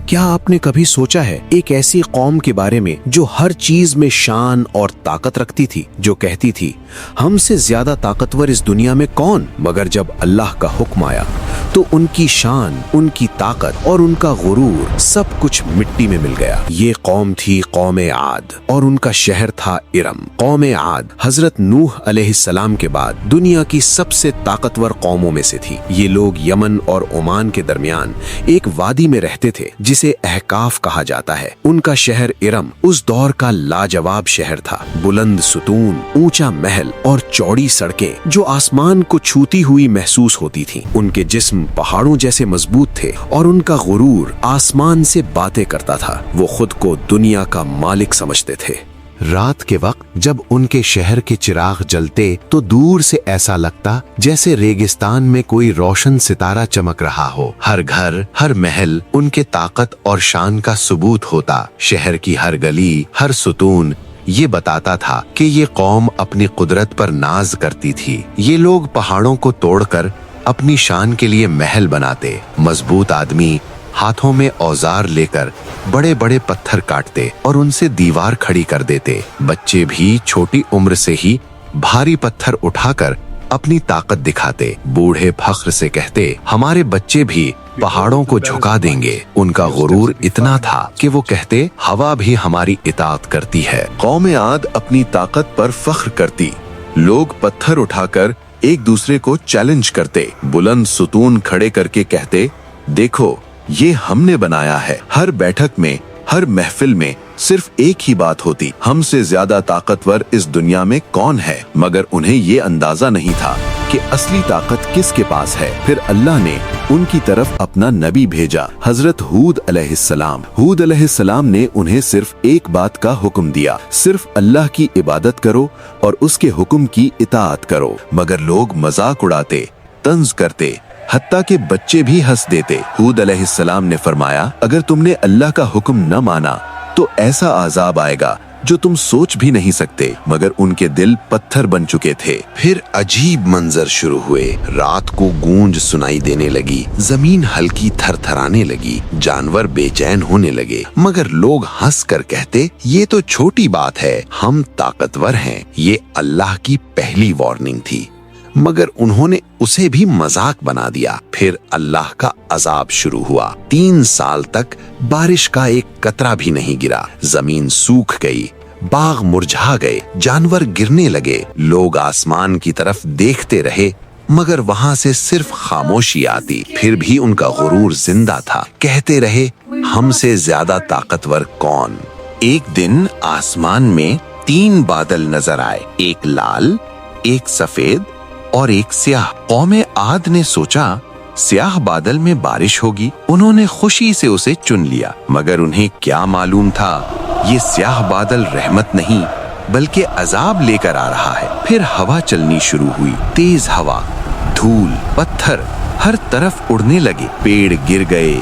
کیا آپ نے کبھی سوچا ہے ایک ایسی قوم کے بارے میں جو ہر چیز میں شان اور طاقت رکھتی تھی، جو کہتی تھی ہم سے زیادہ طاقتور اس دنیا میں کون؟ مگر جب اللہ کا حکم آیا تو ان کی شان، ان کی طاقت اور ان کا غرور سب کچھ مٹی میں مل گیا۔ یہ قوم تھی قوم عاد اور ان کا شہر تھا ارم۔ قوم عاد حضرت نوح علیہ السلام کے بعد دنیا کی سب سے طاقتور قوموں میں سے تھی۔ یہ لوگ یمن اور عمان کے درمیان ایک وادی میں رہتے تھے جسے احقاف کہا جاتا ہے۔ ان کا شہر ارم اس دور کا لاجواب شہر تھا۔ بلند ستون، اونچا محل اور چوڑی سڑکیں جو آسمان کو چھوتی ہوئی محسوس ہوتی تھیں۔ ان کے جسم پہاڑوں جیسے مضبوط تھے اور ان کا غرور آسمان سے باتیں کرتا تھا۔ وہ خود کو دنیا کا مالک سمجھتے تھے۔ رات کے وقت جب ان کے شہر کے چراغ جلتے تو دور سے ایسا لگتا جیسے ریگستان میں کوئی روشن ستارہ چمک رہا ہو۔ ہر گھر، ہر محل ان کے طاقت اور شان کا ثبوت ہوتا۔ شہر کی ہر گلی، ہر ستون یہ بتاتا تھا کہ یہ قوم اپنی قدرت پر ناز کرتی تھی۔ یہ لوگ پہاڑوں کو توڑ کر اپنی شان کے لیے محل بناتے۔ مضبوط آدمی ہاتھوں میں اوزار لے کر بڑے بڑے پتھر کاٹتے اور ان سے دیوار کھڑی کر دیتے۔ بچے بھی چھوٹی عمر سے ہی بھاری پتھر اٹھا کر اپنی طاقت دکھاتے۔ بوڑھے فخر سے کہتے ہمارے بچے بھی پہاڑوں کو جھکا دیں گے۔ ان کا غرور اتنا تھا کہ وہ کہتے ہوا بھی ہماری اطاعت کرتی ہے۔ قوم عاد اپنی طاقت پر فخر کرتی۔ لوگ پتھر اٹھا کر ایک دوسرے کو چیلنج کرتے۔ بلند ستون کھڑے کر کے کہتے دیکھو یہ ہم نے بنایا ہے۔ ہر بیٹھک میں، ہر محفل میں صرف ایک ہی بات ہوتی، ہم سے زیادہ طاقتور اس دنیا میں کون ہے؟ مگر انہیں یہ اندازہ نہیں تھا کہ اصلی طاقت کس کے پاس ہے۔ پھر اللہ نے ان کی طرف اپنا نبی بھیجا، حضرت ہود علیہ السلام۔ ہود علیہ السلام نے انہیں صرف ایک بات کا حکم دیا، صرف اللہ کی عبادت کرو اور اس کے حکم کی اطاعت کرو۔ مگر لوگ مذاق اڑاتے، طنز کرتے، حتیٰ کہ بچے بھی ہنس دیتے۔ ہود علیہ السلام نے فرمایا اگر تم نے اللہ کا حکم نہ مانا تو ایسا عذاب آئے گا جو تم سوچ بھی نہیں سکتے۔ مگر ان کے دل پتھر بن چکے تھے۔ پھر عجیب منظر شروع ہوئے۔ رات کو گونج سنائی دینے لگی، زمین ہلکی تھر تھرانے لگی، جانور بے چین ہونے لگے۔ مگر لوگ ہنس کر کہتے یہ تو چھوٹی بات ہے، ہم طاقتور ہیں۔ یہ اللہ کی پہلی وارننگ تھی، مگر انہوں نے اسے بھی مذاق بنا دیا۔ پھر اللہ کا عذاب شروع ہوا۔ 3 سال تک بارش کا ایک قطرہ بھی نہیں گرا۔ زمین سوکھ گئی، باغ مرجھا گئے، جانور گرنے لگے۔ لوگ آسمان کی طرف دیکھتے رہے مگر وہاں سے صرف خاموشی آتی۔ پھر بھی ان کا غرور زندہ تھا، کہتے رہے ہم سے زیادہ طاقتور کون؟ ایک دن آسمان میں 3 بادل نظر آئے، ایک لال، ایک سفید اور ایک سیاہ۔ قوم عاد نے سوچا سیاہ بادل میں بارش ہوگی۔ انہوں نے خوشی سے اسے چن لیا، مگر انہیں کیا معلوم تھا یہ سیاہ بادل رحمت نہیں بلکہ عذاب لے کر آ رہا ہے۔ پھر ہوا چلنی شروع ہوئی، تیز ہوا، دھول، پتھر ہر طرف اڑنے لگے، پیڑ گر گئے،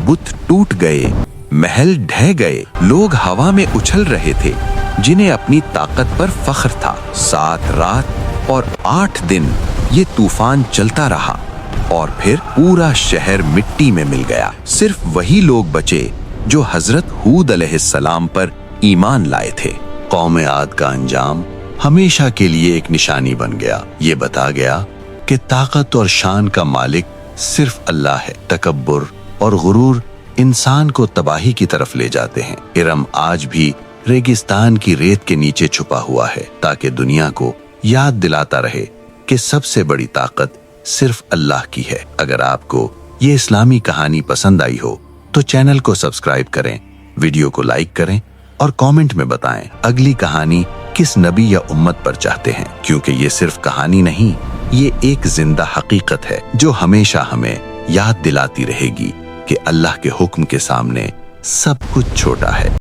بت ٹوٹ گئے، محل ڈھہ گئے۔ لوگ ہوا میں اچھل رہے تھے جنہیں اپنی طاقت پر فخر تھا۔ 7 رات اور 8 دن یہ طوفان چلتا رہا اور پھر پورا شہر مٹی میں مل گیا۔ صرف وہی لوگ بچے جو حضرت ہود علیہ السلام پر ایمان لائے تھے۔ قوم عاد کا انجام ہمیشہ کے لیے ایک نشانی بن گیا۔ یہ بتا گیا کہ طاقت اور شان کا مالک صرف اللہ ہے۔ تکبر اور غرور انسان کو تباہی کی طرف لے جاتے ہیں۔ ارم آج بھی ریگستان کی ریت کے نیچے چھپا ہوا ہے تاکہ دنیا کو یاد دلاتا رہے کہ سب سے بڑی طاقت صرف اللہ کی ہے۔ اگر آپ کو یہ اسلامی کہانی پسند آئی ہو تو چینل کو سبسکرائب کریں، ویڈیو کو لائک کریں اور کامنٹ میں بتائیں اگلی کہانی کس نبی یا امت پر چاہتے ہیں، کیونکہ یہ صرف کہانی نہیں، یہ ایک زندہ حقیقت ہے جو ہمیشہ ہمیں یاد دلاتی رہے گی کہ اللہ کے حکم کے سامنے سب کچھ چھوٹا ہے۔